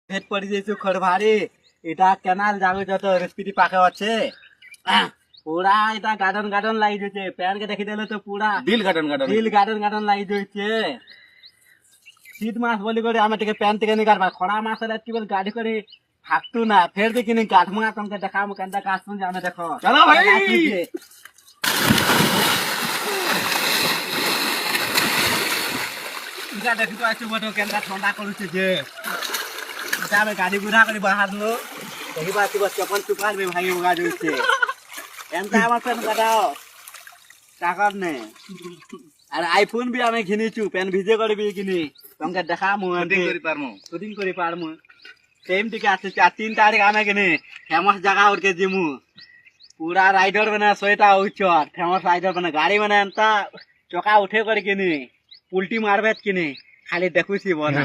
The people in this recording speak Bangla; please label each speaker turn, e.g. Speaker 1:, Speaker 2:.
Speaker 1: ভেট পড়ি দিয়েছো খড় ভারী এটা কেনাল যাবে যত রেসিপি পাকে আছে পুরা এটা গার্ডেন গার্ডেন লাগি যাচ্ছে প্যানকে দেখি দিলে তো পুরা
Speaker 2: দিল গার্ডেন গার্ডেন
Speaker 1: দিল গার্ডেন গার্ডেন লাগি যাচ্ছে শীত মাস বলি করে আমি থেকে প্যান থেকে নিয়ে কাটবা খরা মাস হলে কি বল গাড়ি করে থাকতো না ফের দেখি নি কাঠমা তোমাকে দেখাবো কেনটা কাজ তুমি জানো দেখো
Speaker 2: চলো ভাই
Speaker 1: এটা দেখি তো আছে বটো কেনটা ঠান্ডা করছে যে এটা আমি গাড়ি বুড়া করে বাহারলো দেখি পাচ্ছি বস চপল চুপার বে ভাই উগা যাচ্ছে এমটা আমার প্যান কাটাও টাকার নেই আর আইফোন বি আমি কিনিছু প্যান ভিজে করবি কিনি তোমাকে দেখামু
Speaker 2: শুটিং করি পারমু
Speaker 1: শুটিং করে পারমু টাইম থেকে আছে 4-3 তারিখ আমি কিনি ফেমাস জায়গা ওরকে জিমু পুরা রাইডার বনা সয়টা উচ্চর ফেমাস রাইডার বনা গাড়ি বনা এন্তা চকা উঠে করে কিনি উল্টি মারবে কিনি খালি দেখুছি বনা